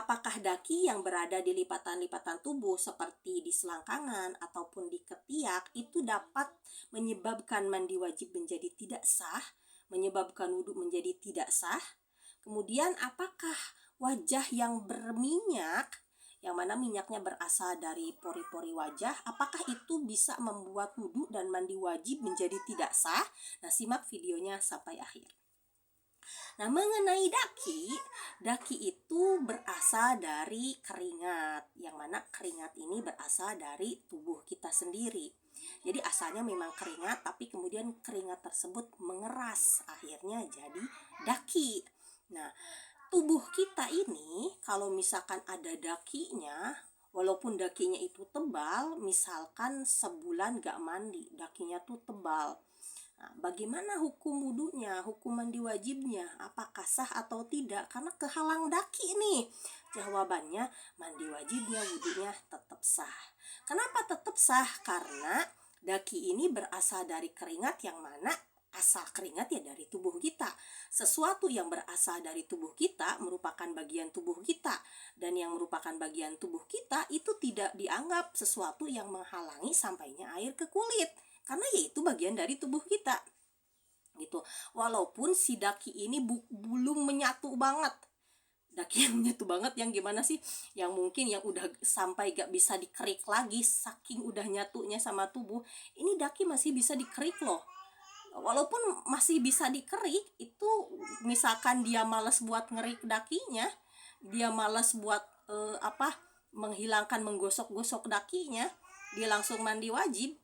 apakah daki yang berada di lipatan-lipatan tubuh seperti di selangkangan ataupun di ketiak itu dapat menyebabkan mandi wajib menjadi tidak sah, menyebabkan wudhu menjadi tidak sah? Kemudian apakah wajah yang berminyak, yang mana minyaknya berasal dari pori-pori wajah, apakah itu bisa membuat wudhu dan mandi wajib menjadi tidak sah? Nah, simak videonya sampai akhir. Nah, mengenai daki itu berasal dari keringat, yang mana keringat ini berasal dari tubuh kita sendiri. Jadi asalnya memang keringat, tapi kemudian keringat tersebut mengeras, akhirnya jadi daki. Nah, tubuh kita ini kalau misalkan ada dakinya, walaupun dakinya itu tebal, misalkan sebulan gak mandi, dakinya tuh tebal. Nah, bagaimana hukum wudhunya, hukum mandi wajibnya, apakah sah atau tidak? Karena kehalang daki nih. Jawabannya, mandi wajibnya, wudhunya tetap sah. Kenapa tetap sah? Karena daki ini berasal dari keringat, yang mana asal keringat ya dari tubuh kita. Sesuatu yang berasal dari tubuh kita merupakan bagian tubuh kita, dan yang merupakan bagian tubuh kita itu tidak dianggap sesuatu yang menghalangi sampainya air ke kulit, karena yaitu bagian dari tubuh kita gitu. Walaupun si daki ini belum menyatu banget. Daki yang menyatu banget yang gimana sih? Yang mungkin yang udah sampai gak bisa dikerik lagi saking udah nyatunya sama tubuh. Ini daki masih bisa dikerik loh. Walaupun masih bisa dikerik, itu misalkan dia malas buat ngerik dakinya, dia malas buat menghilangkan, menggosok-gosok dakinya, dia langsung mandi wajib,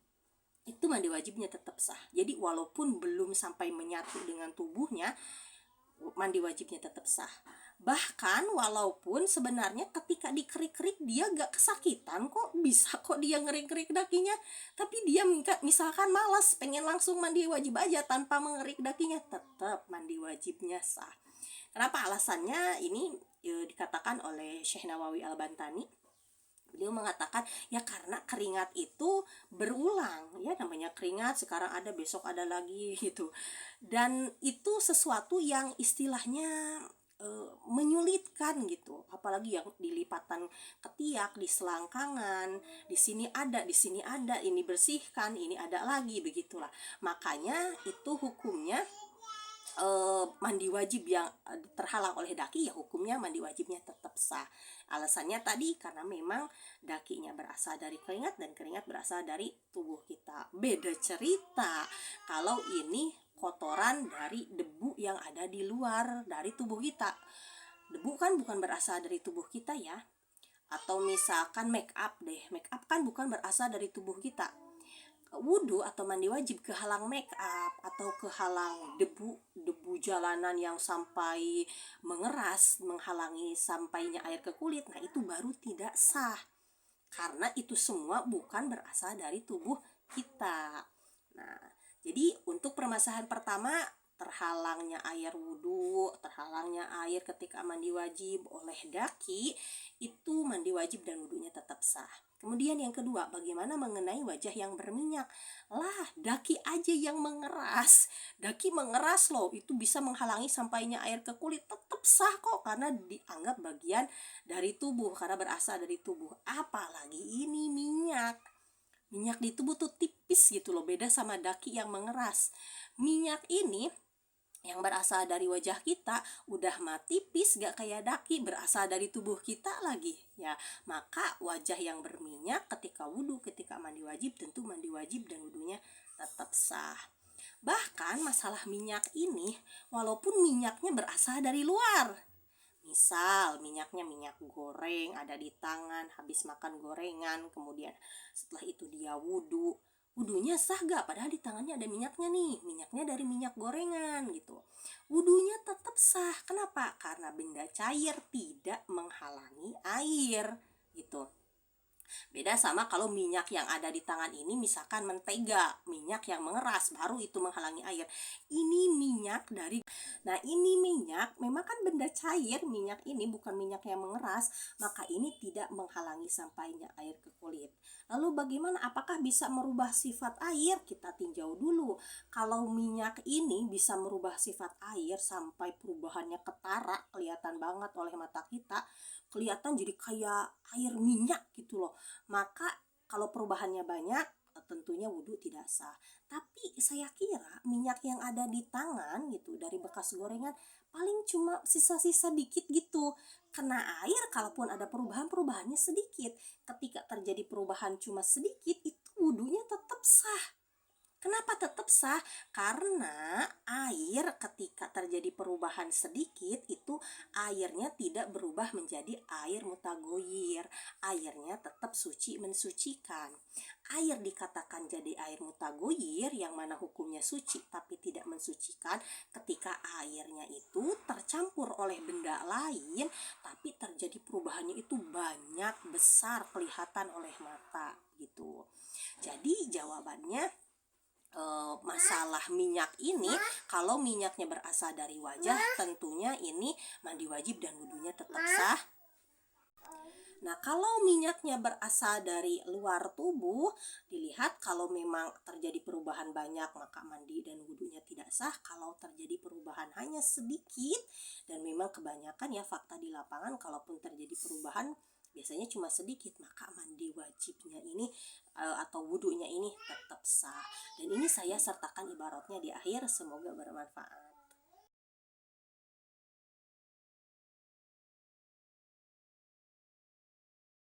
itu mandi wajibnya tetap sah. Jadi walaupun belum sampai menyatu dengan tubuhnya, mandi wajibnya tetap sah. Bahkan walaupun sebenarnya ketika dikerik-kerik dia gak kesakitan kok, bisa kok dia ngerik-ngerik dakinya, tapi dia misalkan malas pengen langsung mandi wajib aja tanpa mengerik dakinya, tetap mandi wajibnya sah. Kenapa? Alasannya ini dikatakan oleh Syekh Nawawi Al-Bantani. Beliau mengatakan ya karena keringat itu berulang, ya namanya keringat, sekarang ada besok ada lagi gitu, dan itu sesuatu yang istilahnya menyulitkan gitu, apalagi yang di lipatan ketiak, di selangkangan, di sini ada, ini bersihkan, ini ada lagi, begitulah. Makanya itu hukumnya mandi wajib yang terhalang oleh daki, ya hukumnya mandi wajibnya tetap sah. Alasannya tadi karena memang dakinya berasal dari keringat dan keringat berasal dari tubuh kita. Beda cerita kalau ini kotoran dari debu yang ada di luar dari tubuh kita. Debu kan bukan berasal dari tubuh kita ya. Atau misalkan make up kan bukan berasal dari tubuh kita. Wudhu atau mandi wajib kehalang make up atau kehalang debu jalanan yang sampai mengeras, menghalangi sampainya air ke kulit, nah itu baru tidak sah, karena itu semua bukan berasal dari tubuh kita. Nah, jadi untuk permasalahan pertama, terhalangnya air wudhu, terhalangnya air ketika mandi wajib oleh daki, itu mandi wajib dan wudhunya tetap sah. Kemudian yang kedua, bagaimana mengenai wajah yang berminyak? Lah, daki aja yang mengeras. Daki mengeras loh, itu bisa menghalangi sampainya air ke kulit, tetap sah kok karena dianggap bagian dari tubuh, karena berasal dari tubuh. Apalagi ini minyak. Minyak di tubuh tuh tipis gitu loh, beda sama daki yang mengeras. Minyak ini yang berasal dari wajah kita udah mati tipis, gak kayak daki berasal dari tubuh kita lagi ya. Maka wajah yang berminyak ketika wudhu, ketika mandi wajib, tentu mandi wajib dan wudhunya tetap sah. Bahkan masalah minyak ini, walaupun minyaknya berasal dari luar, misal minyaknya minyak goreng, ada di tangan, habis makan gorengan, kemudian setelah itu dia wudhu, wudhunya sah gak? Padahal di tangannya ada minyaknya nih, minyaknya dari minyak gorengan gitu. Wudhunya tetap sah. Kenapa? Karena benda cair tidak menghalangi air gitu. Beda sama kalau minyak yang ada di tangan ini misalkan mentega, minyak yang mengeras, baru itu menghalangi air. Ini minyak dari, nah ini minyak memang kan benda cair, minyak ini bukan minyak yang mengeras, maka ini tidak menghalangi sampainya air ke kulit. Lalu bagaimana? Apakah bisa merubah sifat air? Kita tinjau dulu. Kalau minyak ini bisa merubah sifat air sampai perubahannya ketara, kelihatan banget oleh mata kita, kelihatan jadi kayak air minyak gitu loh. Maka kalau perubahannya banyak, tentunya wudhu tidak sah. Tapi saya kira minyak yang ada di tangan gitu dari bekas gorengan paling cuma sisa-sisa dikit gitu. Kena air kalaupun ada perubahan, perubahannya sedikit. Ketika terjadi perubahan cuma sedikit, itu wudhunya tetap sah. Kenapa tetap sah? Karena air ketika terjadi perubahan sedikit itu airnya tidak berubah menjadi air mutagoyir. Airnya tetap suci mensucikan. Air dikatakan jadi air mutagoyir yang mana hukumnya suci tapi tidak mensucikan ketika airnya itu tercampur oleh benda lain tapi terjadi perubahannya itu banyak, besar, kelihatan oleh mata gitu. Jadi jawabannya masalah minyak ini, kalau minyaknya berasal dari wajah, tentunya ini mandi wajib dan wudhunya tetap sah. Nah, kalau minyaknya berasal dari luar tubuh, dilihat kalau memang terjadi perubahan banyak, maka mandi dan wudhunya tidak sah. Kalau terjadi perubahan hanya sedikit, dan memang kebanyakan ya fakta di lapangan, kalaupun terjadi perubahan, biasanya cuma sedikit, maka mandi wajibnya ini atau wudhunya ini tetap sah. Dan ini saya sertakan ibaratnya di akhir, semoga bermanfaat.